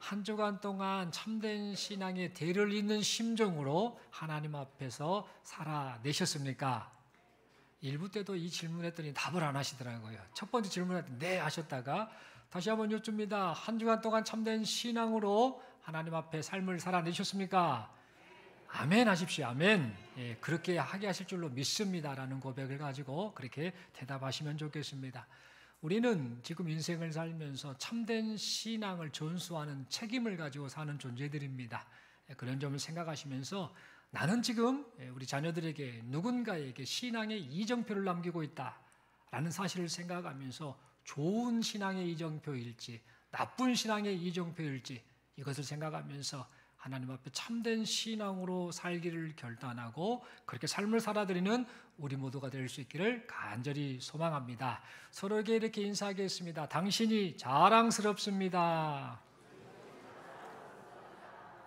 한 주간 동안 참된 신앙의 대를 잇는 심정으로 하나님 앞에서 살아내셨습니까? 일부 때도 이 질문했더니 답을 안 하시더라고요. 첫 번째 질문했더니 네 하셨다가 다시 한번 여쭙니다. 한 주간 동안 참된 신앙으로 하나님 앞에 삶을 살아내셨습니까? 아멘 하십시오. 아멘. 예, 그렇게 하게 하실 줄로 믿습니다라는 고백을 가지고 그렇게 대답하시면 좋겠습니다. 우리는 지금 인생을 살면서 참된 신앙을 전수하는 책임을 가지고 사는 존재들입니다. 그런 점을 생각하시면서 나는 지금 우리 자녀들에게 누군가에게 신앙의 이정표를 남기고 있다라는 사실을 생각하면서 좋은 신앙의 이정표일지 나쁜 신앙의 이정표일지 이것을 생각하면서 하나님 앞에 참된 신앙으로 살기를 결단하고 그렇게 삶을 살아드리는 우리 모두가 될 수 있기를 간절히 소망합니다. 서로에게 이렇게 인사하겠습니다. 당신이 자랑스럽습니다.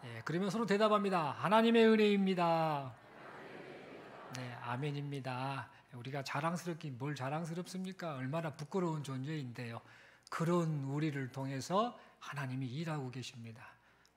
네, 그러면 서로 대답합니다. 하나님의 은혜입니다. 네, 아멘입니다. 우리가 자랑스럽긴 뭘 자랑스럽습니까? 얼마나 부끄러운 존재인데요. 그런 우리를 통해서 하나님이 일하고 계십니다.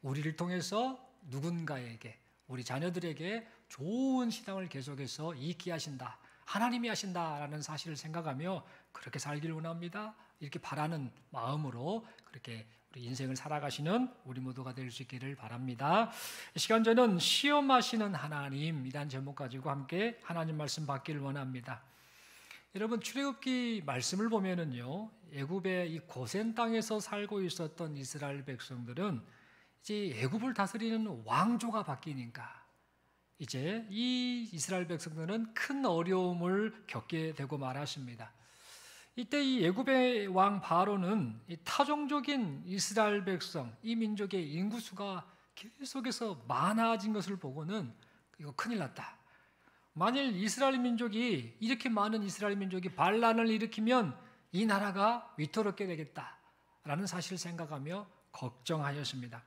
우리를 통해서 누군가에게 우리 자녀들에게 좋은 신앙을 계속해서 있게 하신다. 하나님이 하신다라는 사실을 생각하며 그렇게 살기를 원합니다. 이렇게 바라는 마음으로 그렇게 우리 인생을 살아가시는 우리 모두가 될 수 있기를 바랍니다. 이 시간 저는 시험하시는 하나님이라는 제목 가지고 함께 하나님 말씀 받기를 원합니다. 여러분 출애굽기 말씀을 보면은요, 애굽의 이 고센 땅에서 살고 있었던 이스라엘 백성들은 이제 애굽을 다스리는 왕조가 바뀌니까 이제 이 이스라엘 백성들은 큰 어려움을 겪게 되고 말았습니다. 이때 이 애굽의 왕 바로는 이 타종족인 이스라엘 백성, 이 민족의 인구수가 계속해서 많아진 것을 보고는 이거 큰일 났다. 만일 이스라엘 민족이 이렇게 많은 이스라엘 민족이 반란을 일으키면 이 나라가 위태롭게 되겠다라는 사실을 생각하며 걱정하였습니다.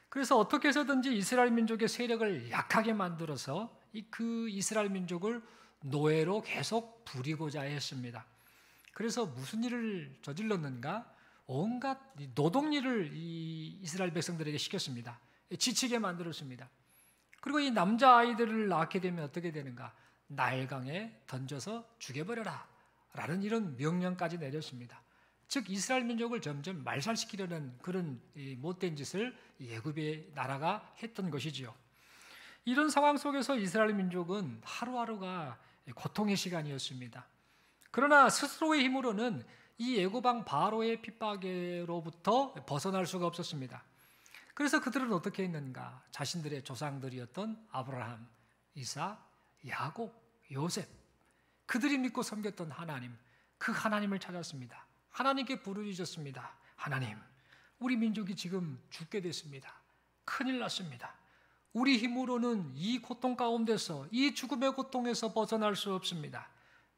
그래서 어떻게 해서든지 이스라엘 민족의 세력을 약하게 만들어서 그 이스라엘 민족을 노예로 계속 부리고자 했습니다. 그래서 무슨 일을 저질렀는가? 온갖 노동일을 이 이스라엘 백성들에게 시켰습니다. 지치게 만들었습니다. 그리고 이 남자아이들을 낳게 되면 어떻게 되는가? 나일강에 던져서 죽여버려라 라는 이런 명령까지 내렸습니다. 즉 이스라엘 민족을 점점 말살시키려는 그런 못된 짓을 애굽의 나라가 했던 것이지요. 이런 상황 속에서 이스라엘 민족은 하루하루가 고통의 시간이었습니다. 그러나 스스로의 힘으로는 이 애굽 왕 바로의 핍박으로부터 벗어날 수가 없었습니다. 그래서 그들은 어떻게 했는가? 자신들의 조상들이었던 아브라함, 이삭, 야곱, 요셉, 그들이 믿고 섬겼던 하나님, 그 하나님을 찾았습니다. 하나님께 부르짖었습니다. 하나님, 우리 민족이 지금 죽게 됐습니다. 큰일 났습니다. 우리 힘으로는 이 고통 가운데서, 이 죽음의 고통에서 벗어날 수 없습니다.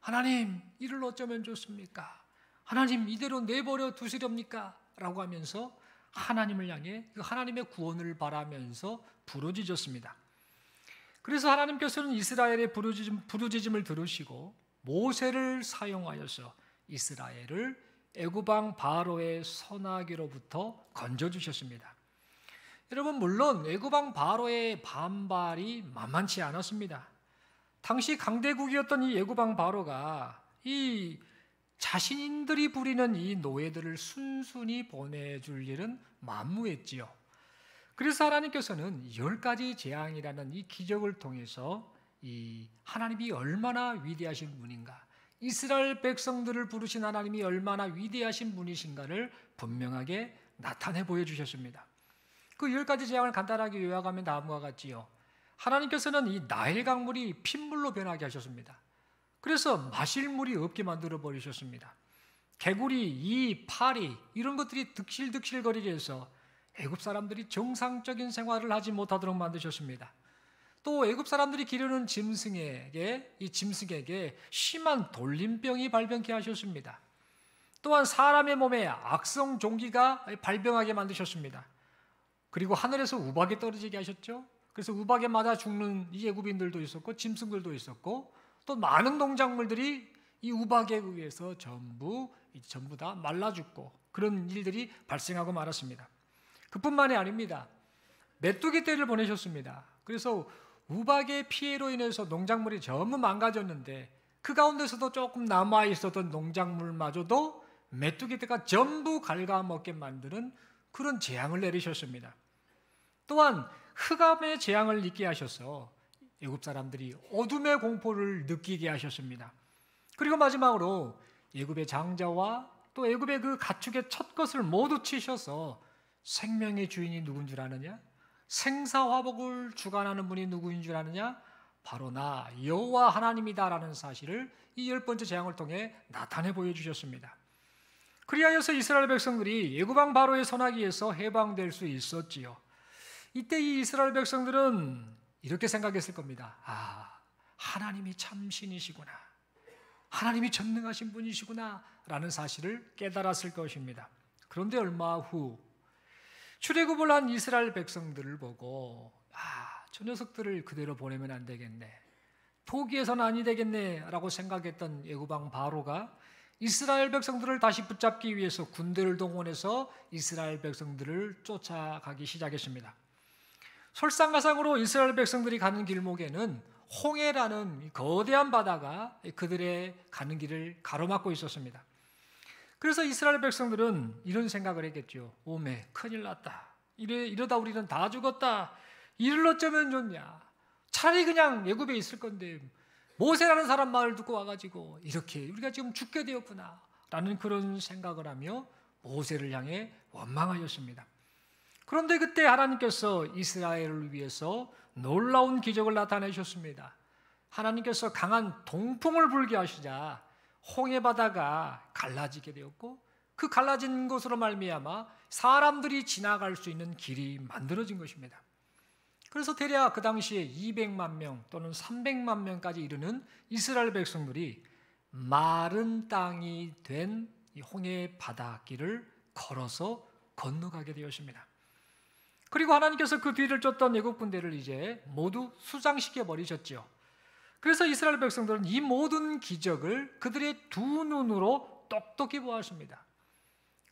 하나님, 이를 어쩌면 좋습니까? 하나님, 이대로 내버려 두시렵니까? 라고 하면서 하나님을 향해 하나님의 구원을 바라면서 부르짖었습니다. 그래서 하나님께서는 이스라엘의 부르짖음을 들으시고 모세를 사용하여서 이스라엘을 애굽 왕 바로의 손아귀로부터 건져주셨습니다. 여러분 물론 애굽 왕 바로의 반발이 만만치 않았습니다. 당시 강대국이었던 이 애굽 왕 바로가 이 자신들이 부리는 이 노예들을 순순히 보내줄 일은 만무했지요. 그래서 하나님께서는 10가지 재앙이라는 이 기적을 통해서 이 하나님이 얼마나 위대하신 분인가, 이스라엘 백성들을 부르신 하나님이 얼마나 위대하신 분이신가를 분명하게 나타내 보여주셨습니다. 그 10가지 재앙을 간단하게 요약하면 다음과 같지요. 하나님께서는 이 나일 강물이 핏물로 변하게 하셨습니다. 그래서 마실 물이 없게 만들어 버리셨습니다. 개구리, 이 파리 이런 것들이 득실득실거리게 해서 애굽 사람들이 정상적인 생활을 하지 못하도록 만드셨습니다. 또 애굽 사람들이 기르는 짐승에게 심한 돌림병이 발병케 하셨습니다. 또한 사람의 몸에 악성 종기가 발병하게 만드셨습니다. 그리고 하늘에서 우박이 떨어지게 하셨죠. 그래서 우박에 맞아 죽는 이 애굽인들도 있었고 짐승들도 있었고 또 많은 농작물들이 이 우박에 의해서 전부 다 말라 죽고 그런 일들이 발생하고 말았습니다. 그뿐만이 아닙니다. 메뚜기 떼를 보내셨습니다. 그래서 우박의 피해로 인해서 농작물이 전부 망가졌는데 그 가운데서도 조금 남아 있었던 농작물마저도 메뚜기 떼가 전부 갉아먹게 만드는 그런 재앙을 내리셨습니다. 또한 흑암의 재앙을 있게 하셔서 애굽 사람들이 어둠의 공포를 느끼게 하셨습니다. 그리고 마지막으로 애굽의 장자와 또 애굽의 그 가축의 첫 것을 모두 치셔서 생명의 주인이 누군 줄 아느냐? 생사화복을 주관하는 분이 누구인 줄 아느냐? 바로 나 여호와 하나님이다라는 사실을 이 10번째 재앙을 통해 나타내 보여주셨습니다. 그리하여서 이스라엘 백성들이 애굽 왕 바로의 손아귀에서 해방될 수 있었지요. 이때 이 이스라엘 백성들은 이렇게 생각했을 겁니다. 하나님이 참 신이시구나, 하나님이 전능하신 분이시구나 라는 사실을 깨달았을 것입니다. 그런데 얼마 후 출애굽을 한 이스라엘 백성들을 보고 저 녀석들을 그대로 보내면 안 되겠네, 포기해서는 아니 되겠네 라고 생각했던 애굽 왕 바로가 이스라엘 백성들을 다시 붙잡기 위해서 군대를 동원해서 이스라엘 백성들을 쫓아가기 시작했습니다. 설상가상으로 이스라엘 백성들이 가는 길목에는 홍해라는 거대한 바다가 그들의 가는 길을 가로막고 있었습니다. 그래서 이스라엘 백성들은 이런 생각을 했겠죠. 오메, 큰일 났다. 이러다 우리는 다 죽었다. 이를 어쩌면 좋냐. 차라리 그냥 애굽에 있을 건데 모세라는 사람 말을 듣고 와가지고 이렇게 우리가 지금 죽게 되었구나 라는 그런 생각을 하며 모세를 향해 원망하였습니다. 그런데 그때 하나님께서 이스라엘을 위해서 놀라운 기적을 나타내셨습니다. 하나님께서 강한 동풍을 불게 하시자 홍해 바다가 갈라지게 되었고 그 갈라진 것으로 말미암아 사람들이 지나갈 수 있는 길이 만들어진 것입니다. 그래서 대략 그 당시에 200만 명 또는 300만 명까지 이르는 이스라엘 백성들이 마른 땅이 된 이 홍해 바닷길을 걸어서 건너가게 되었습니다. 그리고 하나님께서 그 뒤를 쫓던 애국 군대를 이제 모두 수장시켜 버리셨죠. 그래서 이스라엘 백성들은 이 모든 기적을 그들의 두 눈으로 똑똑히 보았습니다.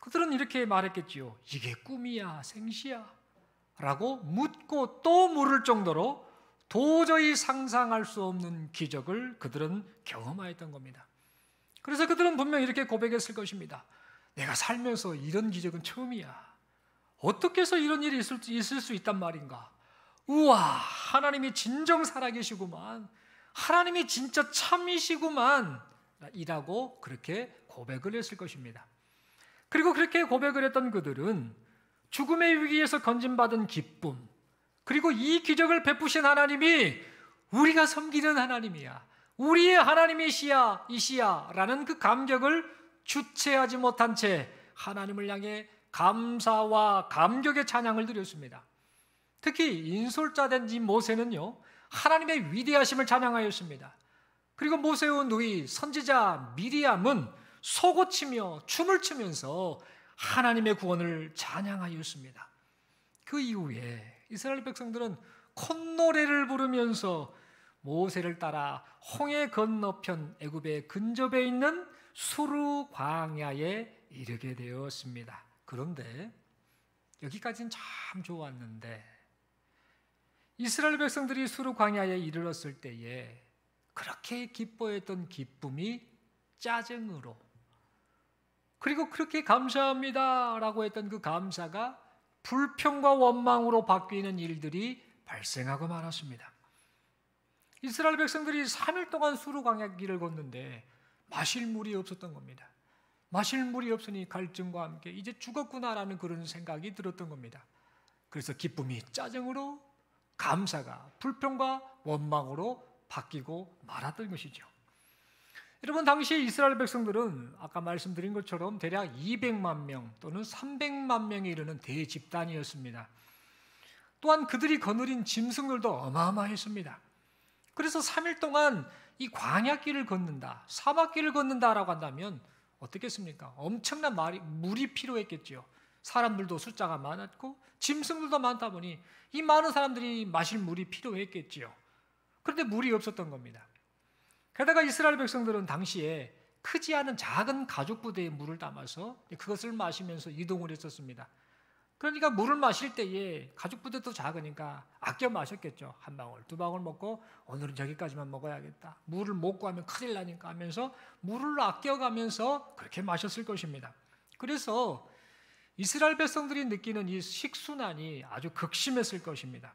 그들은 이렇게 말했겠지요. 이게 꿈이야, 생시야? 라고 묻고 또 물을 정도로 도저히 상상할 수 없는 기적을 그들은 경험하였던 겁니다. 그래서 그들은 분명 이렇게 고백했을 것입니다. 내가 살면서 이런 기적은 처음이야. 어떻게 해서 이런 일이 있을 수 있단 말인가? 우와, 하나님이 진정 살아계시구만. 하나님이 진짜 참이시구만. 이라고 그렇게 고백을 했을 것입니다. 그리고 그렇게 고백을 했던 그들은 죽음의 위기에서 건진받은 기쁨, 그리고 이 기적을 베푸신 하나님이 우리가 섬기는 하나님이야, 우리의 하나님이시야 이시야 라는 그 감격을 주체하지 못한 채 하나님을 향해 감사와 감격의 찬양을 드렸습니다. 특히 인솔자된 이 모세는요, 하나님의 위대하심을 찬양하였습니다. 그리고 모세의 누이 선지자 미리암은 소고치며 춤을 추면서 하나님의 구원을 찬양하였습니다. 그 이후에 이스라엘 백성들은 콧노래를 부르면서 모세를 따라 홍해 건너편 애굽의 근접에 있는 수르 광야에 이르게 되었습니다. 그런데 여기까지는 참 좋았는데 이스라엘 백성들이 수르 광야에 이르렀을 때에 그렇게 기뻐했던 기쁨이 짜증으로, 그리고 그렇게 감사합니다 라고 했던 그 감사가 불평과 원망으로 바뀌는 일들이 발생하고 말았습니다. 이스라엘 백성들이 3일 동안 수르 광야 길을 걷는데 마실 물이 없었던 겁니다. 마실 물이 없으니 갈증과 함께 이제 죽었구나라는 그런 생각이 들었던 겁니다. 그래서 기쁨이 짜증으로, 감사가 불평과 원망으로 바뀌고 말았던 것이죠. 여러분, 당시에 이스라엘 백성들은 아까 말씀드린 것처럼 대략 200만 명 또는 300만 명에 이르는 대집단이었습니다. 또한 그들이 거느린 짐승들도 어마어마했습니다. 그래서 3일 동안 이 광야길을 걷는다, 사막길을 걷는다라고 한다면 어떻겠습니까? 엄청난 물이 필요했겠죠. 사람들도 숫자가 많았고 짐승들도 많다 보니 이 많은 사람들이 마실 물이 필요했겠죠. 그런데 물이 없었던 겁니다. 게다가 이스라엘 백성들은 당시에 크지 않은 작은 가죽 부대에 물을 담아서 그것을 마시면서 이동을 했었습니다. 그러니까 물을 마실 때에 가죽 부대도 작으니까 아껴 마셨겠죠. 한 방울, 두 방울 먹고 오늘은 저기까지만 먹어야겠다. 물을 못 구하면 큰일 나니까 하면서 물을 아껴가면서 그렇게 마셨을 것입니다. 그래서 이스라엘 백성들이 느끼는 이 식순환이 아주 극심했을 것입니다.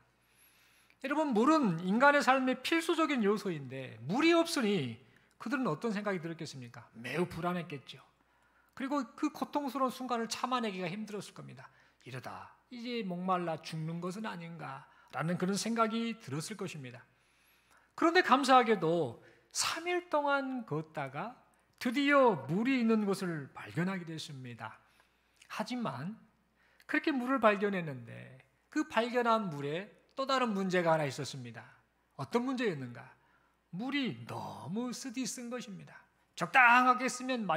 여러분, 물은 인간의 삶의 필수적인 요소인데 물이 없으니 그들은 어떤 생각이 들었겠습니까? 매우 불안했겠죠. 그리고 그 고통스러운 순간을 참아내기가 힘들었을 겁니다. 이러다 이제 목말라 죽는 것은 아닌가라는 그런 생각이 들었을 것입니다. 그런데 감사하게도 3일 동안 걷다가 드디어 물이 있는 곳을 발견하게 됐습니다. 하지만 그렇게 물을 발견했는데 그 발견한 물에 또 다른 문제가 하나 있었습니다. 어떤 문제였는가? 물이 너무 쓰디 쓴 것입니다. 적당하게 쓰면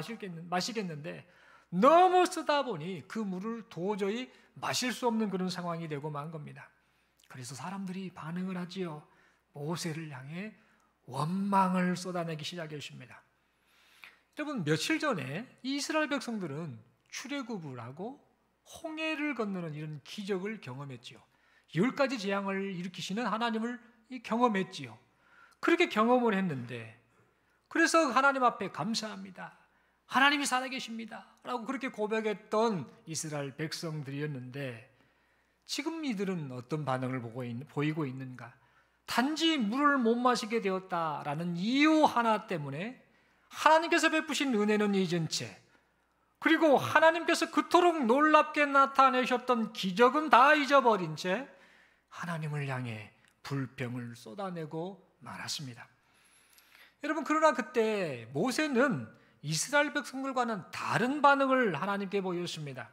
마시겠는데 너무 쓰다 보니 그 물을 도저히 마실 수 없는 그런 상황이 되고 만 겁니다. 그래서 사람들이 반응을 하지요. 모세를 향해 원망을 쏟아내기 시작했습니다. 여러분, 며칠 전에 이스라엘 백성들은 출애굽을 하고 홍해를 건너는 이런 기적을 경험했지요. 10가지 재앙을 일으키시는 하나님을 경험했지요. 그렇게 경험을 했는데 그래서 하나님 앞에 감사합니다. 하나님이 살아계십니다. 라고 그렇게 고백했던 이스라엘 백성들이었는데 지금 이들은 어떤 반응을 보이고 있는가? 단지 물을 못 마시게 되었다라는 이유 하나 때문에 하나님께서 베푸신 은혜는 잊은 채 그리고 하나님께서 그토록 놀랍게 나타내셨던 기적은 다 잊어버린 채 하나님을 향해 불평을 쏟아내고 말았습니다. 여러분, 그러나 그때 모세는 이스라엘 백성들과는 다른 반응을 하나님께 보였습니다.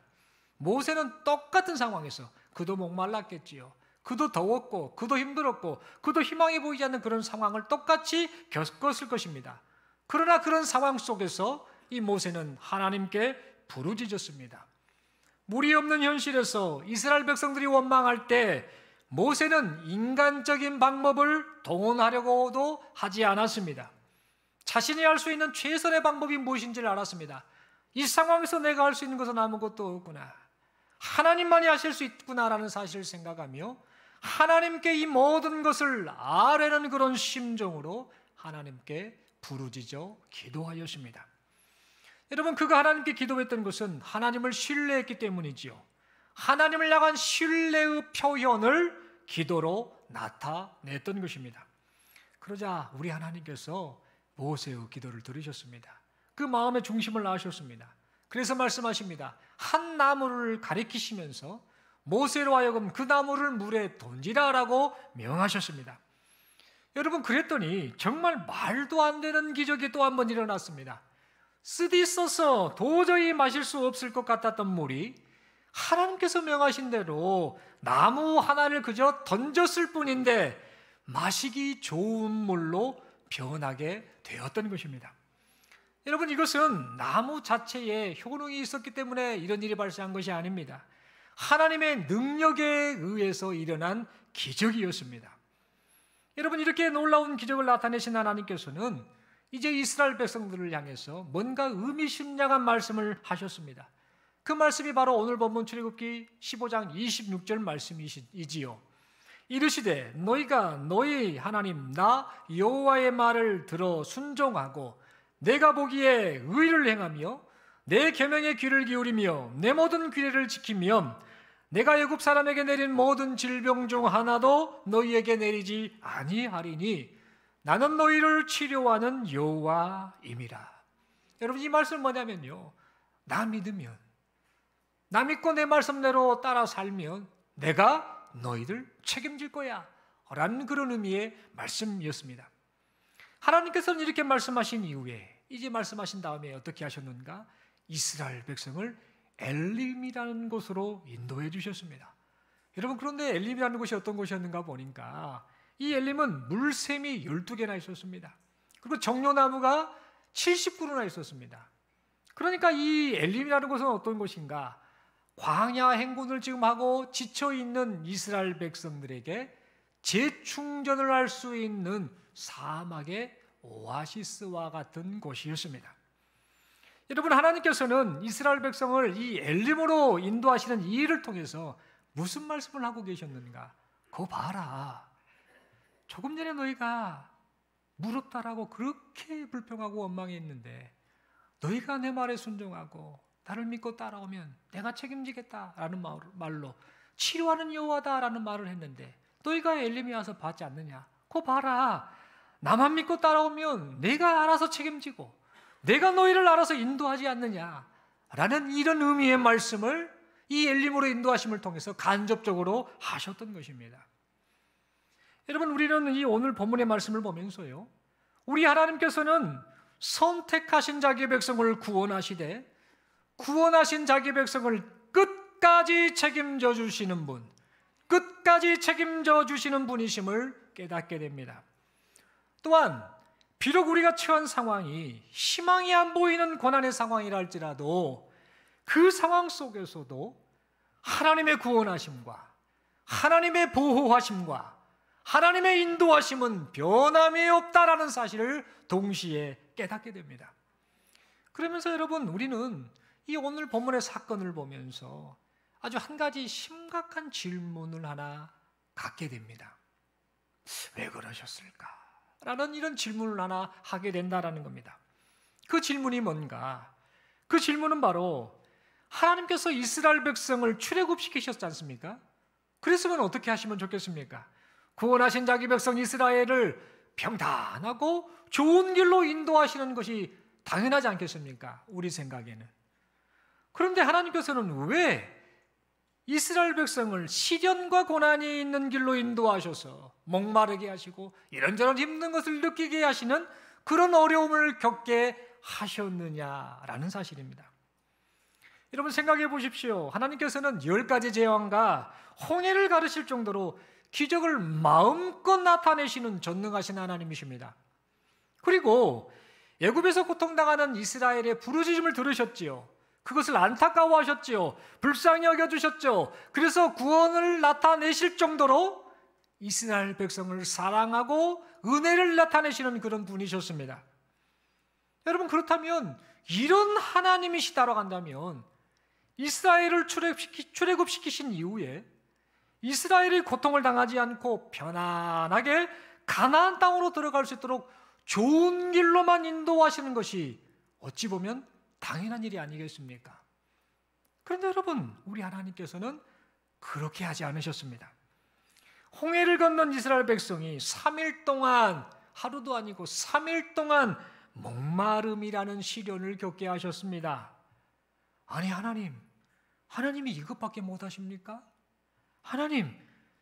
모세는 똑같은 상황에서 그도 목말랐겠지요. 그도 더웠고 그도 힘들었고 그도 희망이 보이지 않는 그런 상황을 똑같이 겪었을 것입니다. 그러나 그런 상황 속에서 이 모세는 하나님께 부르짖었습니다. 물이 없는 현실에서 이스라엘 백성들이 원망할 때 모세는 인간적인 방법을 동원하려고도 하지 않았습니다. 자신이 할 수 있는 최선의 방법이 무엇인지를 알았습니다. 이 상황에서 내가 할 수 있는 것은 아무것도 없구나. 하나님만이 하실 수 있구나라는 사실을 생각하며 하나님께 이 모든 것을 아뢰는 그런 심정으로 하나님께 부르짖어 기도하였습니다. 여러분, 그가 하나님께 기도했던 것은 하나님을 신뢰했기 때문이지요. 하나님을 향한 신뢰의 표현을 기도로 나타냈던 것입니다. 그러자 우리 하나님께서 모세의 기도를 들으셨습니다. 그 마음의 중심을 아셨습니다. 그래서 말씀하십니다. 한 나무를 가리키시면서 모세로 하여금 그 나무를 물에 던지라라고 명하셨습니다. 여러분, 그랬더니 정말 말도 안 되는 기적이 또 한 번 일어났습니다. 쓰디 써서 도저히 마실 수 없을 것 같았던 물이 하나님께서 명하신 대로 나무 하나를 그저 던졌을 뿐인데 마시기 좋은 물로 변하게 되었던 것입니다. 여러분, 이것은 나무 자체에 효능이 있었기 때문에 이런 일이 발생한 것이 아닙니다. 하나님의 능력에 의해서 일어난 기적이었습니다. 여러분, 이렇게 놀라운 기적을 나타내신 하나님께서는 이제 이스라엘 백성들을 향해서 뭔가 의미심장한 말씀을 하셨습니다. 그 말씀이 바로 오늘 본문 출애굽기 15장 26절 말씀이지요. 이르시되 너희가 너희 하나님 나 여호와의 말을 들어 순종하고 내가 보기에 의를 행하며 내 계명에 귀를 기울이며 내 모든 규례를 지키면 내가 애굽 사람에게 내린 모든 질병 중 하나도 너희에게 내리지 아니하리니 나는 너희를 치료하는 여호와임이라. 여러분, 이 말씀은 뭐냐면요, 나 믿으면, 나 믿고 내 말씀대로 따라 살면 내가 너희를 책임질 거야 라는 그런 의미의 말씀이었습니다. 하나님께서는 이렇게 말씀하신 이후에 이제 말씀하신 다음에 어떻게 하셨는가? 이스라엘 백성을 엘림이라는 곳으로 인도해 주셨습니다. 여러분, 그런데 엘림이라는 곳이 어떤 곳이었는가 보니까 이 엘림은 물샘이 12개나 있었습니다. 그리고 정료나무가 70그루나 있었습니다. 그러니까 이 엘림이라는 곳은 어떤 곳인가? 광야 행군을 지금 하고 지쳐있는 이스라엘 백성들에게 재충전을 할 수 있는 사막의 오아시스와 같은 곳이었습니다. 여러분, 하나님께서는 이스라엘 백성을 이 엘림으로 인도하시는 이 일을 통해서 무슨 말씀을 하고 계셨는가? 그거 봐라. 조금 전에 너희가 무릎다라고 그렇게 불평하고 원망했는데 너희가 내 말에 순종하고 나를 믿고 따라오면 내가 책임지겠다라는 말로 치료하는 여호와다라는 말을 했는데 너희가 엘림에 와서 받지 않느냐? 그거 봐라. 나만 믿고 따라오면 내가 알아서 책임지고 내가 너희를 알아서 인도하지 않느냐라는 이런 의미의 말씀을 이 엘림으로 인도하심을 통해서 간접적으로 하셨던 것입니다. 여러분, 우리는 이 오늘 본문의 말씀을 보면서요, 우리 하나님께서는 선택하신 자기 백성을 구원하시되 구원하신 자기 백성을 끝까지 책임져 주시는 분, 끝까지 책임져 주시는 분이심을 깨닫게 됩니다. 또한 비록 우리가 처한 상황이 희망이 안 보이는 고난의 상황이라 할지라도 그 상황 속에서도 하나님의 구원하심과 하나님의 보호하심과 하나님의 인도하심은 변함이 없다라는 사실을 동시에 깨닫게 됩니다. 그러면서 여러분, 우리는 이 오늘 본문의 사건을 보면서 아주 한 가지 심각한 질문을 하나 갖게 됩니다. 왜 그러셨을까? 라는 이런 질문을 하나 하게 된다라는 겁니다. 그 질문이 뭔가? 그 질문은 바로 하나님께서 이스라엘 백성을 출애굽시키셨지 않습니까? 그랬으면 어떻게 하시면 좋겠습니까? 구원하신 자기 백성 이스라엘을 평탄하고 좋은 길로 인도하시는 것이 당연하지 않겠습니까? 우리 생각에는. 그런데 하나님께서는 왜 이스라엘 백성을 시련과 고난이 있는 길로 인도하셔서 목마르게 하시고 이런저런 힘든 것을 느끼게 하시는 그런 어려움을 겪게 하셨느냐라는 사실입니다. 여러분, 생각해 보십시오. 하나님께서는 10가지 제왕과 홍해를 가르칠 정도로 기적을 마음껏 나타내시는 전능하신 하나님이십니다. 그리고 애굽에서 고통당하는 이스라엘의 부르짖음을 들으셨지요. 그것을 안타까워하셨지요. 불쌍히 여겨주셨죠. 그래서 구원을 나타내실 정도로 이스라엘 백성을 사랑하고 은혜를 나타내시는 그런 분이셨습니다. 여러분, 그렇다면 이런 하나님이시다라고 한다면 이스라엘을 출애굽시키신 이후에 이스라엘이 고통을 당하지 않고 편안하게 가나안 땅으로 들어갈 수 있도록 좋은 길로만 인도하시는 것이 어찌 보면 당연한 일이 아니겠습니까? 그런데 여러분, 우리 하나님께서는 그렇게 하지 않으셨습니다. 홍해를 건넌 이스라엘 백성이 3일 동안, 하루도 아니고 3일 동안 목마름이라는 시련을 겪게 하셨습니다. 아니, 하나님이 이것밖에 못하십니까? 하나님,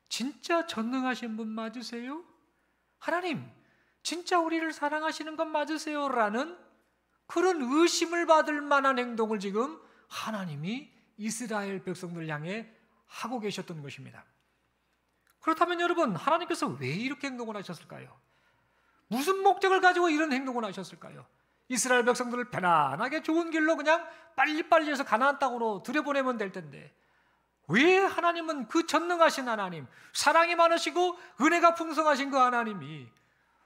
진짜 전능하신 분 맞으세요? 하나님, 진짜 우리를 사랑하시는 건 맞으세요? 라는 그런 의심을 받을 만한 행동을 지금 하나님이 이스라엘 백성들 향해 하고 계셨던 것입니다. 그렇다면 여러분, 하나님께서 왜 이렇게 행동을 하셨을까요? 무슨 목적을 가지고 이런 행동을 하셨을까요? 이스라엘 백성들을 편안하게 좋은 길로 그냥 빨리빨리 해서 가나안 땅으로 들여보내면 될 텐데 왜 하나님은 그 전능하신 하나님, 사랑이 많으시고 은혜가 풍성하신 그 하나님이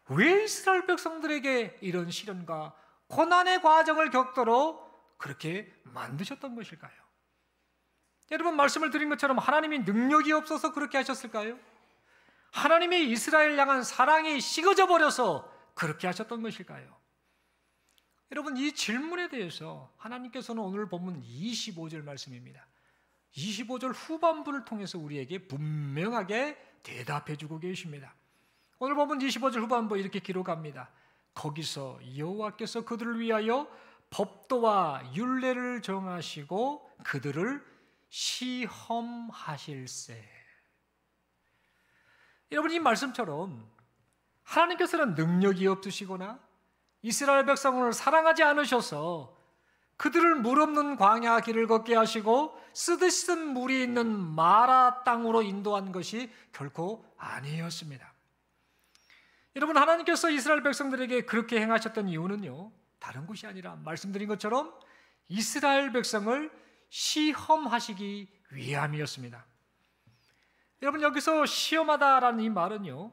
왜 이스라엘 백성들에게 이런 시련과 고난의 과정을 겪도록 그렇게 만드셨던 것일까요? 여러분, 말씀을 드린 것처럼 하나님이 능력이 없어서 그렇게 하셨을까요? 하나님이 이스라엘 향한 사랑이 식어져 버려서 그렇게 하셨던 것일까요? 여러분, 이 질문에 대해서 하나님께서는 오늘 본문 25절 말씀입니다. 25절 후반부를 통해서 우리에게 분명하게 대답해 주고 계십니다. 오늘 본문 25절 후반부 이렇게 기록합니다. 거기서 여호와께서 그들을 위하여 법도와 율례를 정하시고 그들을 시험하실세. 여러분, 이 말씀처럼 하나님께서는 능력이 없으시거나 이스라엘 백성을 사랑하지 않으셔서 그들을 물 없는 광야 길을 걷게 하시고 쓰듯이 쓴 물이 있는 마라 땅으로 인도한 것이 결코 아니었습니다. 여러분, 하나님께서 이스라엘 백성들에게 그렇게 행하셨던 이유는요, 다른 것이 아니라 말씀드린 것처럼 이스라엘 백성을 시험하시기 위함이었습니다. 여러분, 여기서 시험하다라는 이 말은요,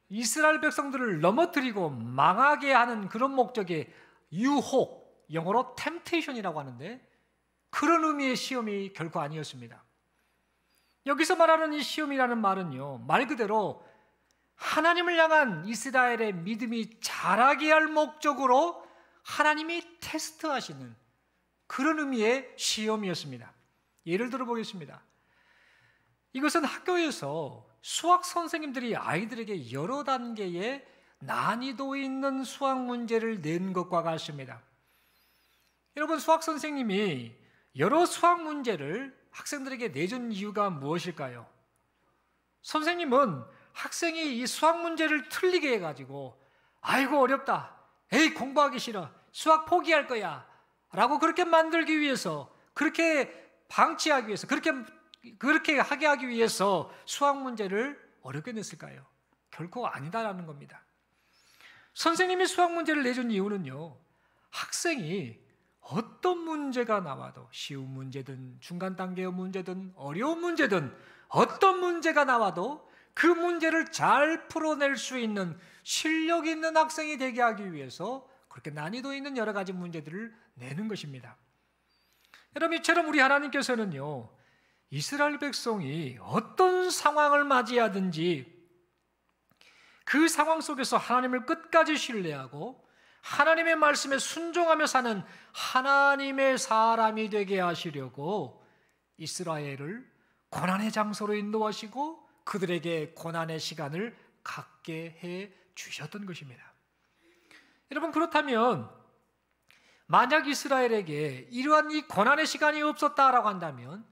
이스라엘 백성들을 넘어뜨리고 망하게 하는 그런 목적의 유혹, 영어로 템테이션이라고 하는데 그런 의미의 시험이 결코 아니었습니다. 여기서 말하는 이 시험이라는 말은요, 말 그대로 하나님을 향한 이스라엘의 믿음이 자라게 할 목적으로 하나님이 테스트하시는 그런 의미의 시험이었습니다. 예를 들어 보겠습니다. 이것은 학교에서 수학 선생님들이 아이들에게 여러 단계의 난이도 있는 수학 문제를 낸 것과 같습니다. 여러분, 수학 선생님이 여러 수학 문제를 학생들에게 내준 이유가 무엇일까요? 선생님은 학생이 이 수학 문제를 틀리게 해가지고 아이고 어렵다, 에이 공부하기 싫어, 수학 포기할 거야 라고 그렇게 만들기 위해서, 그렇게 방치하기 위해서, 그렇게 하게 하기 위해서 수학 문제를 어렵게 냈을까요? 결코 아니다라는 겁니다. 선생님이 수학 문제를 내준 이유는요, 학생이 어떤 문제가 나와도, 쉬운 문제든 중간 단계의 문제든 어려운 문제든 어떤 문제가 나와도 그 문제를 잘 풀어낼 수 있는 실력 있는 학생이 되게 하기 위해서 그렇게 난이도 있는 여러 가지 문제들을 내는 것입니다. 여러분, 이처럼 우리 하나님께서는요, 이스라엘 백성이 어떤 상황을 맞이하든지 그 상황 속에서 하나님을 끝까지 신뢰하고 하나님의 말씀에 순종하며 사는 하나님의 사람이 되게 하시려고 이스라엘을 고난의 장소로 인도하시고 그들에게 고난의 시간을 갖게 해 주셨던 것입니다. 여러분, 그렇다면 만약 이스라엘에게 이러한 이 고난의 시간이 없었다라고 한다면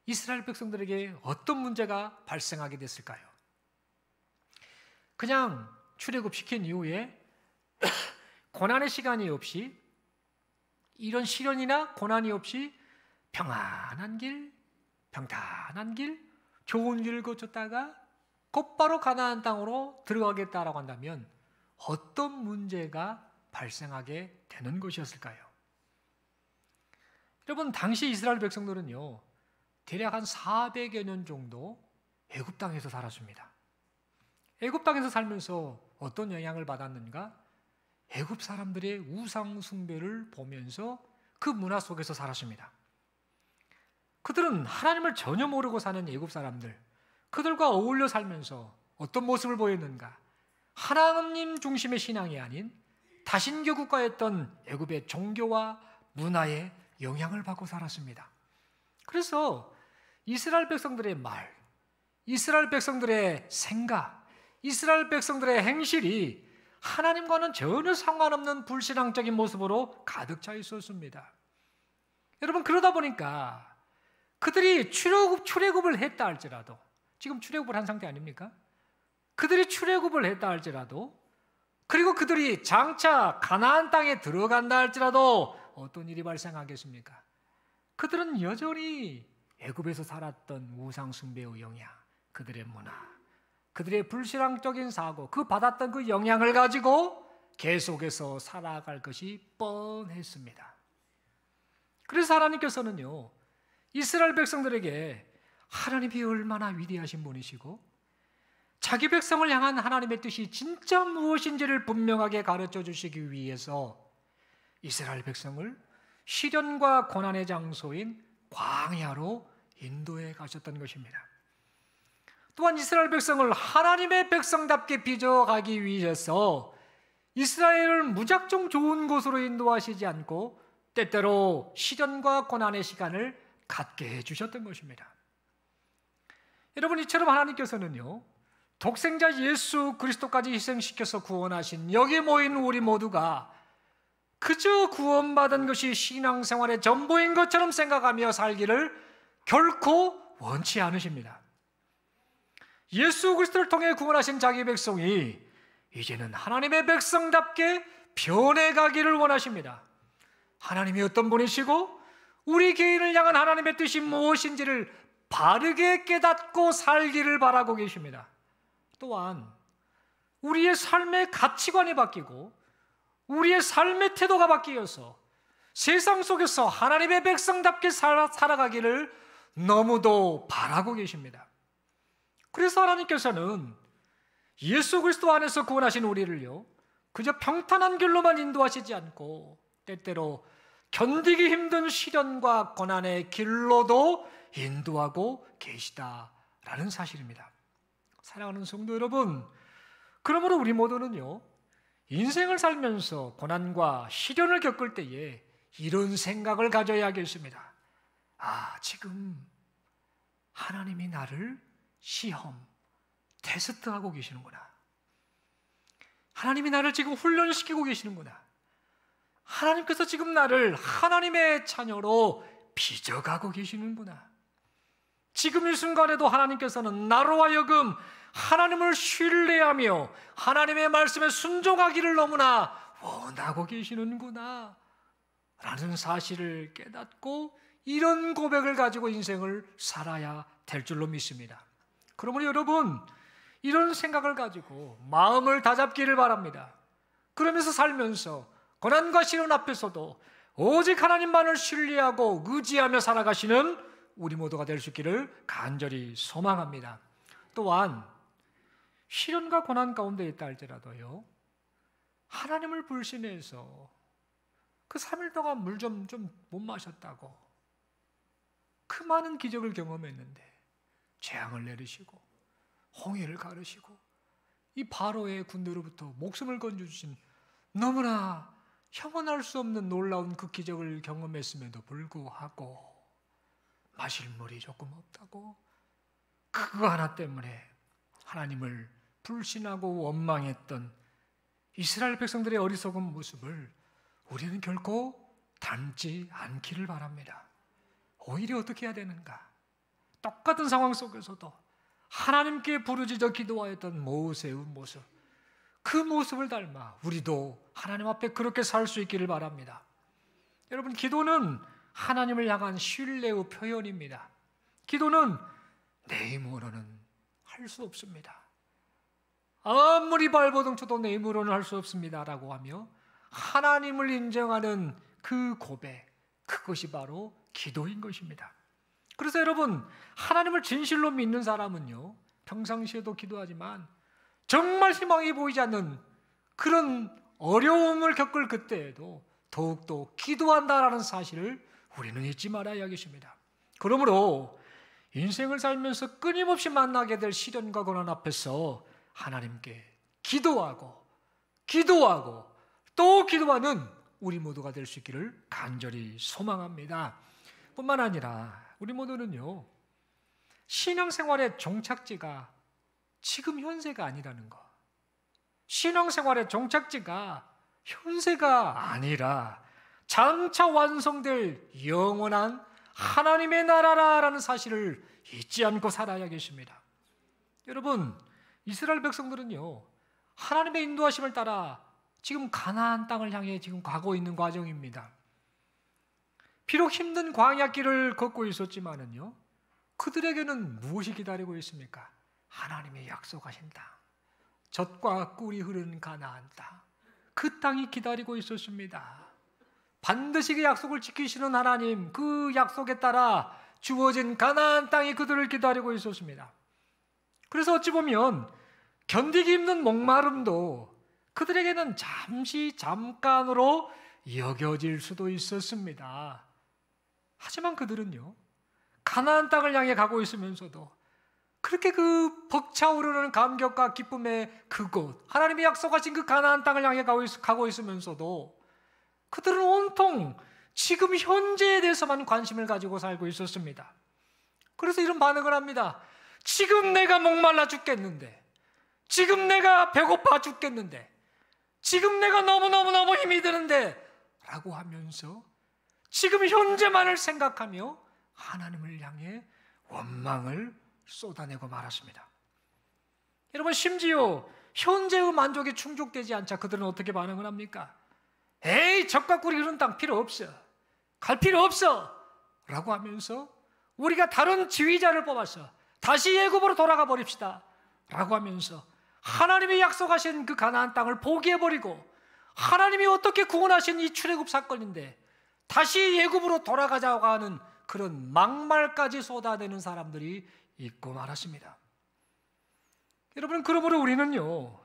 이스라엘 백성들에게 어떤 문제가 발생하게 됐을까요? 그냥 출애굽시킨 이후에 고난의 시간이 없이, 이런 시련이나 고난이 없이 평안한 길, 평탄한 길, 좋은 길을 거쳤다가 곧바로 가나안 땅으로 들어가겠다라고 한다면 어떤 문제가 발생하게 되는 것이었을까요? 여러분, 당시 이스라엘 백성들은요, 대략 한 400여 년 정도 애굽 땅에서 살았습니다. 애굽 땅에서 살면서 어떤 영향을 받았는가? 애굽 사람들의 우상 숭배를 보면서 그 문화 속에서 살았습니다. 그들은 하나님을 전혀 모르고 사는 애굽 사람들, 그들과 어울려 살면서 어떤 모습을 보였는가? 하나님 중심의 신앙이 아닌 다신교 국가였던 애굽의 종교와 문화에 영향을 받고 살았습니다. 그래서 이스라엘 백성들의 말, 이스라엘 백성들의 생각, 이스라엘 백성들의 행실이 하나님과는 전혀 상관없는 불신앙적인 모습으로 가득 차 있었습니다. 여러분, 그러다 보니까 그들이 출애굽을 했다 할지라도, 지금 출애굽을 한 상태 아닙니까? 그들이 출애굽을 했다 할지라도, 그리고 그들이 장차 가나안 땅에 들어간다 할지라도 어떤 일이 발생하겠습니까? 그들은 여전히 애굽에서 살았던 우상 숭배의 영향, 그들의 문화, 그들의 불신앙적인 사고, 그 받았던 그 영향을 가지고 계속해서 살아갈 것이 뻔했습니다. 그래서 하나님께서는요, 이스라엘 백성들에게 하나님이 얼마나 위대하신 분이시고 자기 백성을 향한 하나님의 뜻이 진짜 무엇인지를 분명하게 가르쳐 주시기 위해서 이스라엘 백성을 시련과 고난의 장소인 광야로 인도해 가셨던 것입니다. 또한 이스라엘 백성을 하나님의 백성답게 빚어가기 위해서 이스라엘을 무작정 좋은 곳으로 인도하시지 않고 때때로 시련과 고난의 시간을 갖게 해주셨던 것입니다. 여러분, 이처럼 하나님께서는요, 독생자 예수 그리스도까지 희생시켜서 구원하신 여기 모인 우리 모두가 그저 구원받은 것이 신앙생활의 전부인 것처럼 생각하며 살기를 결코 원치 않으십니다. 예수 그리스도를 통해 구원하신 자기 백성이 이제는 하나님의 백성답게 변해가기를 원하십니다. 하나님이 어떤 분이시고 우리 개인을 향한 하나님의 뜻이 무엇인지를 바르게 깨닫고 살기를 바라고 계십니다. 또한 우리의 삶의 가치관이 바뀌고 우리의 삶의 태도가 바뀌어서 세상 속에서 하나님의 백성답게 살아가기를 너무도 바라고 계십니다. 그래서 하나님께서는 예수 그리스도 안에서 구원하신 우리를요, 그저 평탄한 길로만 인도하시지 않고 때때로 견디기 힘든 시련과 고난의 길로도 인도하고 계시다라는 사실입니다. 사랑하는 성도 여러분, 그러므로 우리 모두는요, 인생을 살면서 고난과 시련을 겪을 때에 이런 생각을 가져야겠습니다. 지금 하나님이 나를 시험, 테스트하고 계시는구나. 하나님이 나를 지금 훈련시키고 계시는구나. 하나님께서 지금 나를 하나님의 자녀로 빚어가고 계시는구나. 지금 이 순간에도 하나님께서는 나로 하여금 하나님을 신뢰하며 하나님의 말씀에 순종하기를 너무나 원하고 계시는구나 라는 사실을 깨닫고 이런 고백을 가지고 인생을 살아야 될 줄로 믿습니다. 그러므로 여러분, 이런 생각을 가지고 마음을 다잡기를 바랍니다. 그러면서 살면서 고난과 시련 앞에서도 오직 하나님만을 신뢰하고 의지하며 살아가시는 우리 모두가 될 수 있기를 간절히 소망합니다. 또한 시련과 고난 가운데 있다 할지라도요, 하나님을 불신해서 그 3일 동안 물 좀 못 마셨다고 그 많은 기적을 경험했는데 재앙을 내리시고 홍해를 가르시고 이 바로의 군대로부터 목숨을 건져주신 너무나 형언할 수 없는 놀라운 그 기적을 경험했음에도 불구하고 마실 물이 조금 없다고 그거 하나 때문에 하나님을 불신하고 원망했던 이스라엘 백성들의 어리석은 모습을 우리는 결코 닮지 않기를 바랍니다. 오히려 어떻게 해야 되는가? 똑같은 상황 속에서도 하나님께 부르짖어 기도하였던 모세의 모습, 그 모습을 닮아 우리도 하나님 앞에 그렇게 살 수 있기를 바랍니다. 여러분, 기도는 하나님을 향한 신뢰의 표현입니다. 기도는 내 힘으로는 할 수 없습니다. 아무리 발버둥 쳐도 내 힘으로는 할 수 없습니다 라고 하며 하나님을 인정하는 그 고백, 그것이 바로 기도인 것입니다. 그래서 여러분, 하나님을 진실로 믿는 사람은요, 평상시에도 기도하지만 정말 희망이 보이지 않는 그런 어려움을 겪을 그때에도 더욱더 기도한다라는 사실을 우리는 잊지 말아야겠습니다. 그러므로 인생을 살면서 끊임없이 만나게 될 시련과 고난 앞에서 하나님께 기도하고 또 기도하는 우리 모두가 될 수 있기를 간절히 소망합니다. 뿐만 아니라 우리 모두는요, 신앙생활의 종착지가 지금 현세가 아니라는 것, 신앙생활의 종착지가 현세가 아니라 장차 완성될 영원한 하나님의 나라라는 사실을 잊지 않고 살아야겠습니다. 여러분, 이스라엘 백성들은요, 하나님의 인도하심을 따라 지금 가나안 땅을 향해 지금 가고 있는 과정입니다. 비록 힘든 광야길을 걷고 있었지만은요, 그들에게는 무엇이 기다리고 있습니까? 하나님의 약속하신 땅, 젖과 꿀이 흐르는 가나안 땅, 그 땅이 기다리고 있었습니다. 반드시 그 약속을 지키시는 하나님, 그 약속에 따라 주어진 가나안 땅이 그들을 기다리고 있었습니다. 그래서 어찌 보면 견디기 힘든 목마름도 그들에게는 잠깐으로 여겨질 수도 있었습니다. 하지만 그들은요, 가나안 땅을 향해 가고 있으면서도 그렇게 그 벅차오르는 감격과 기쁨의 그곳, 하나님이 약속하신 그 가나안 땅을 향해 가고 있으면서도 그들은 온통 지금 현재에 대해서만 관심을 가지고 살고 있었습니다. 그래서 이런 반응을 합니다. 지금 내가 목말라 죽겠는데, 지금 내가 배고파 죽겠는데, 지금 내가 너무너무 힘이 드는데 라고 하면서 지금 현재만을 생각하며 하나님을 향해 원망을 쏟아내고 말았습니다. 여러분, 심지어 현재의 만족이 충족되지 않자 그들은 어떻게 반응을 합니까? 에이, 젖과 꿀이 흐르는 땅 필요 없어, 갈 필요 없어 라고 하면서 우리가 다른 지휘자를 뽑아서 다시 애굽으로 돌아가 버립시다 라고 하면서 하나님이 약속하신 그 가나안 땅을 포기해버리고 하나님이 어떻게 구원하신 이 출애굽 사건인데 다시 애굽으로 돌아가자고 하는 그런 막말까지 쏟아내는 사람들이 있고 말았습니다. 여러분, 그러므로 우리는요,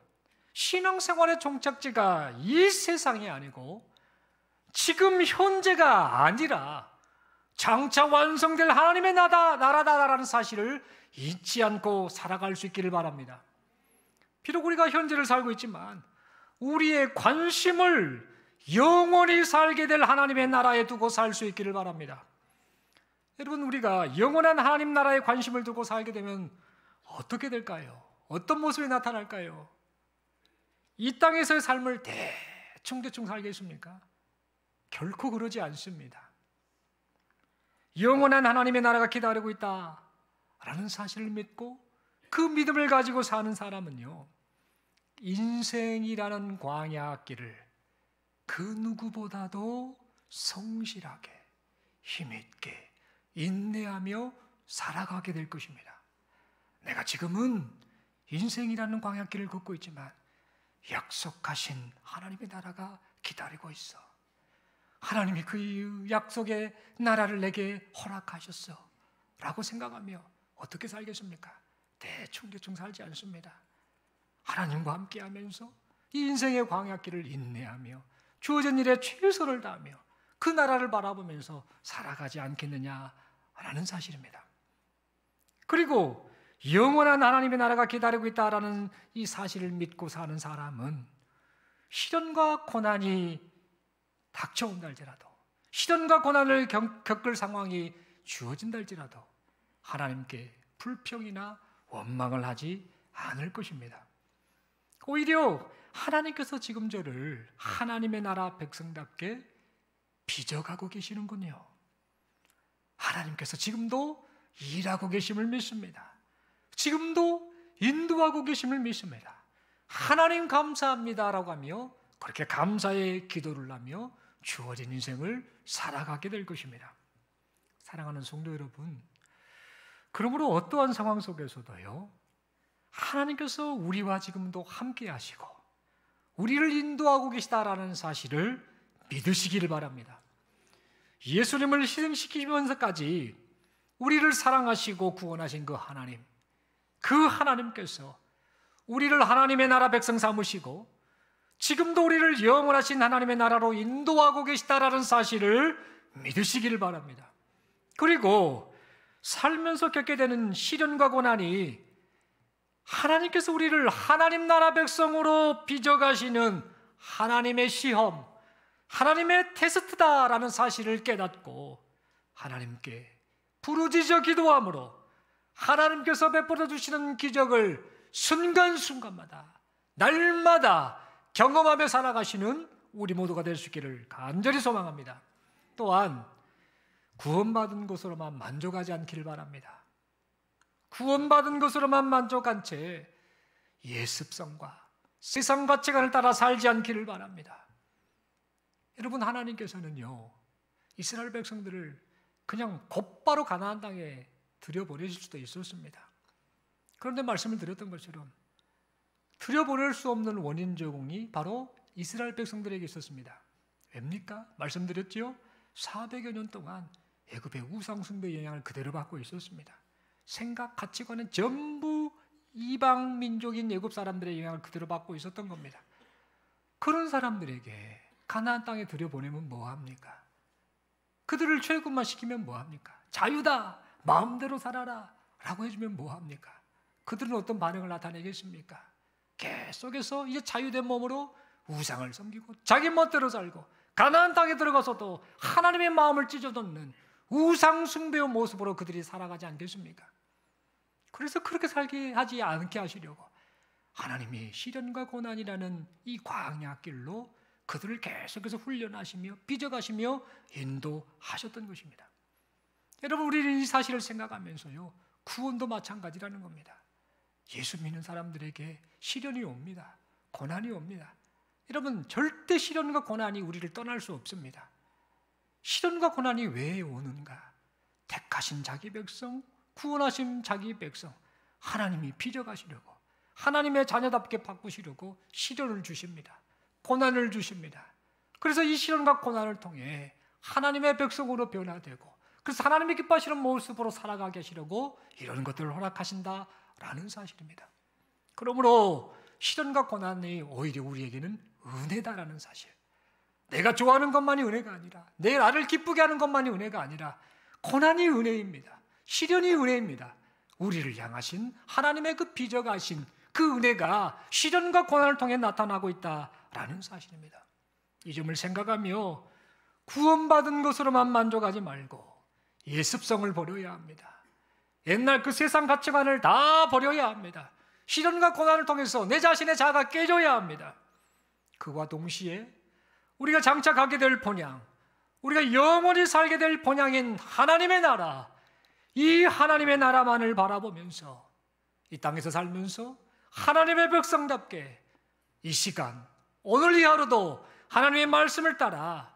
신앙생활의 종착지가 이 세상이 아니고 지금 현재가 아니라 장차 완성될 하나님의 나라다라는 사실을 잊지 않고 살아갈 수 있기를 바랍니다. 비록 우리가 현재를 살고 있지만 우리의 관심을 영원히 살게 될 하나님의 나라에 두고 살 수 있기를 바랍니다. 여러분, 우리가 영원한 하나님 나라에 관심을 두고 살게 되면 어떻게 될까요? 어떤 모습이 나타날까요? 이 땅에서의 삶을 대충 살겠습니까? 결코 그러지 않습니다. 영원한 하나님의 나라가 기다리고 있다라는 사실을 믿고 그 믿음을 가지고 사는 사람은요, 인생이라는 광야길을 그 누구보다도 성실하게 힘있게 인내하며 살아가게 될 것입니다. 내가 지금은 인생이라는 광야길을 걷고 있지만 약속하신 하나님의 나라가 기다리고 있어. 하나님이 그 약속의 나라를 내게 허락하셨어 라고 생각하며 어떻게 살겠습니까? 대충 살지 않습니다. 하나님과 함께 하면서 이 인생의 광야길을 인내하며 주어진 일에 최선을 다하며 그 나라를 바라보면서 살아가지 않겠느냐라는 사실입니다. 그리고 영원한 하나님의 나라가 기다리고 있다라는 이 사실을 믿고 사는 사람은 시련과 고난이 닥쳐온다 할지라도, 시련과 고난을 겪을 상황이 주어진다 할지라도 하나님께 불평이나 원망을 하지 않을 것입니다. 오히려 하나님께서 지금 저를 하나님의 나라 백성답게 빚어가고 계시는군요. 하나님께서 지금도 일하고 계심을 믿습니다. 지금도 인도하고 계심을 믿습니다. 하나님 감사합니다라고 하며 그렇게 감사의 기도를 하며 주어진 인생을 살아가게 될 것입니다. 사랑하는 성도 여러분, 그러므로 어떠한 상황 속에서도요, 하나님께서 우리와 지금도 함께 하시고 우리를 인도하고 계시다라는 사실을 믿으시기를 바랍니다. 예수님을 희생시키면서까지 우리를 사랑하시고 구원하신 그 하나님, 그 하나님께서 우리를 하나님의 나라 백성 삼으시고 지금도 우리를 영원하신 하나님의 나라로 인도하고 계시다라는 사실을 믿으시기를 바랍니다. 그리고 살면서 겪게 되는 시련과 고난이 하나님께서 우리를 하나님 나라 백성으로 빚어가시는 하나님의 시험, 하나님의 테스트다라는 사실을 깨닫고 하나님께 부르짖어 기도함으로 하나님께서 베풀어 주시는 기적을 순간순간마다 날마다 경험하며 살아가시는 우리 모두가 될 수 있기를 간절히 소망합니다. 또한 구원받은 것으로만 만족하지 않기를 바랍니다. 구원받은 것으로만 만족한 채 예습성과 세상 가치관을 따라 살지 않기를 바랍니다. 여러분, 하나님께서는요, 이스라엘 백성들을 그냥 곧바로 가나안 땅에 들여보내실 수도 있었습니다. 그런데 말씀을 드렸던 것처럼 들여보낼 수 없는 원인 제공이 바로 이스라엘 백성들에게 있었습니다. 왜입니까? 말씀드렸죠? 400여 년 동안 애굽의 우상 숭배 영향을 그대로 받고 있었습니다. 생각, 가치관은 전부 이방 민족인 애굽 사람들의 영향을 그대로 받고 있었던 겁니다. 그런 사람들에게 가나안 땅에 들여보내면 뭐합니까? 그들을 출애굽만 시키면 뭐합니까? 자유다, 마음대로 살아라 라고 해주면 뭐합니까? 그들은 어떤 반응을 나타내겠습니까? 계속해서 이제 자유된 몸으로 우상을 섬기고 자기 멋대로 살고 가나안 땅에 들어가서도 하나님의 마음을 찢어놓는 우상 숭배의 모습으로 그들이 살아가지 않겠습니까? 그래서 그렇게 살게 하지 않게 하시려고 하나님이 시련과 고난이라는 이 광야길로 그들을 계속해서 훈련하시며 빚어가시며 인도하셨던 것입니다. 여러분, 우리는 이 사실을 생각하면서요, 구원도 마찬가지라는 겁니다. 예수 믿는 사람들에게 시련이 옵니다. 고난이 옵니다. 여러분, 절대 시련과 고난이 우리를 떠날 수 없습니다. 시련과 고난이 왜 오는가? 택하신 자기 백성, 구원하신 자기 백성, 하나님이 빚어가시려고, 하나님의 자녀답게 바꾸시려고 시련을 주십니다. 고난을 주십니다. 그래서 이 시련과 고난을 통해 하나님의 백성으로 변화되고, 그래서 하나님이 기뻐하시는 모습으로 살아가게 하시려고 이런 것들을 허락하신다라는 사실입니다. 그러므로 시련과 고난이 오히려 우리에게는 은혜다라는 사실, 내가 좋아하는 것만이 은혜가 아니라, 내 나를 기쁘게 하는 것만이 은혜가 아니라 고난이 은혜입니다. 시련이 은혜입니다. 우리를 향하신 하나님의 그 빚어가신 그 은혜가 시련과 고난을 통해 나타나고 있다라는 사실입니다. 이 점을 생각하며 구원받은 것으로만 만족하지 말고 예습성을 버려야 합니다. 옛날 그 세상 가치관을 다 버려야 합니다. 시련과 고난을 통해서 내 자신의 자아가 깨져야 합니다. 그와 동시에 우리가 장차 가게 될 본향, 우리가 영원히 살게 될 본향인 하나님의 나라, 이 하나님의 나라만을 바라보면서 이 땅에서 살면서 하나님의 백성답게 이 시간, 오늘 이 하루도 하나님의 말씀을 따라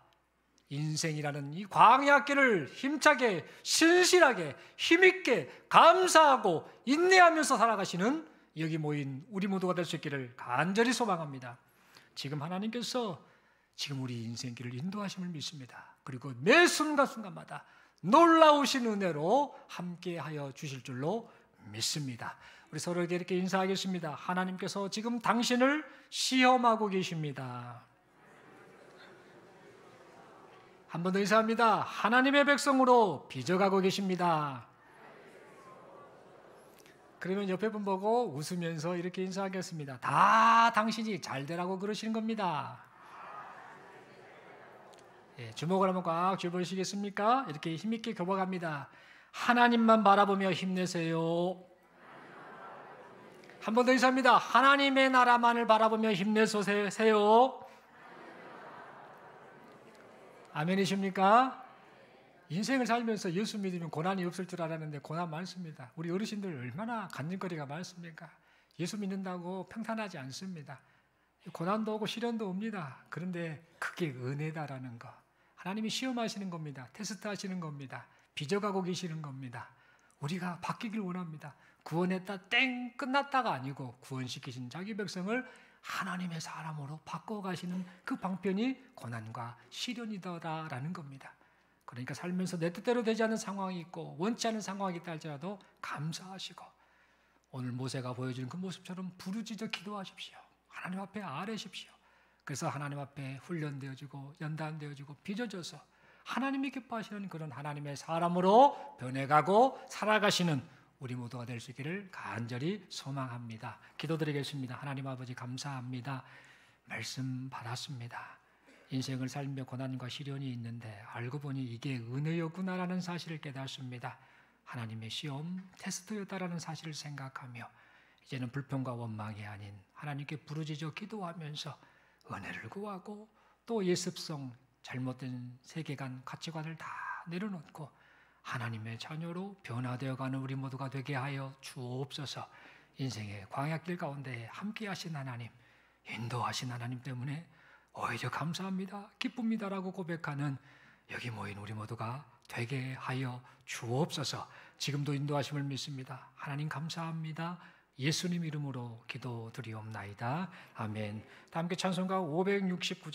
인생이라는 이 광야길을 힘차게, 신실하게, 힘있게, 감사하고 인내하면서 살아가시는 여기 모인 우리 모두가 될 수 있기를 간절히 소망합니다. 지금 하나님께서 지금 우리 인생길을 인도하심을 믿습니다. 그리고 매 순간순간마다 놀라우신 은혜로 함께하여 주실 줄로 믿습니다. 우리 서로에게 이렇게 인사하겠습니다. 하나님께서 지금 당신을 시험하고 계십니다. 한 번 더 인사합니다. 하나님의 백성으로 빚어가고 계십니다. 그러면 옆에 분 보고 웃으면서 이렇게 인사하겠습니다. 다 당신이 잘 되라고 그러시는 겁니다. 예, 주목을 한번 꽉 쥐어보시겠습니까? 이렇게 힘있게 교박합니다. 하나님만 바라보며 힘내세요. 한 번 더 인사합니다. 하나님의 나라만을 바라보며 힘내세요. 아멘이십니까? 인생을 살면서 예수 믿으면 고난이 없을 줄 알았는데 고난 많습니다. 우리 어르신들 얼마나 간증거리가 많습니까? 예수 믿는다고 평탄하지 않습니다. 고난도 오고 시련도 옵니다. 그런데 그게 은혜다라는 거, 하나님이 시험하시는 겁니다. 테스트하시는 겁니다. 빚어가고 계시는 겁니다. 우리가 바뀌길 원합니다. 구원했다 땡 끝났다가 아니고 구원시키신 자기 백성을 하나님의 사람으로 바꿔가시는 그 방편이 고난과 시련이다라는 겁니다. 그러니까 살면서 내 뜻대로 되지 않는 상황이 있고 원치 않은 상황이 있다 할지라도 감사하시고 오늘 모세가 보여주는 그 모습처럼 부르짖어 기도하십시오. 하나님 앞에 아뢰십시오. 그래서 하나님 앞에 훈련되어지고 연단되어지고 빚어져서 하나님이 기뻐하시는 그런 하나님의 사람으로 변해가고 살아가시는 우리 모두가 될 수 있기를 간절히 소망합니다. 기도드리겠습니다. 하나님 아버지 감사합니다. 말씀 받았습니다. 인생을 살며 고난과 시련이 있는데 알고 보니 이게 은혜였구나라는 사실을 깨닫습니다. 하나님의 시험, 테스트였다라는 사실을 생각하며 이제는 불평과 원망이 아닌 하나님께 부르짖어 기도하면서 은혜를 구하고 또 예습성, 잘못된 세계관, 가치관을 다 내려놓고 하나님의 자녀로 변화되어가는 우리 모두가 되게 하여 주옵소서. 인생의 광야길 가운데 함께 하신 하나님, 인도하신 하나님 때문에 오히려 감사합니다, 기쁩니다라고 고백하는 여기 모인 우리 모두가 되게 하여 주옵소서. 지금도 인도하심을 믿습니다. 하나님 감사합니다. 예수님 이름으로 기도드리옵나이다. 아멘. 다 함께 찬송가 569장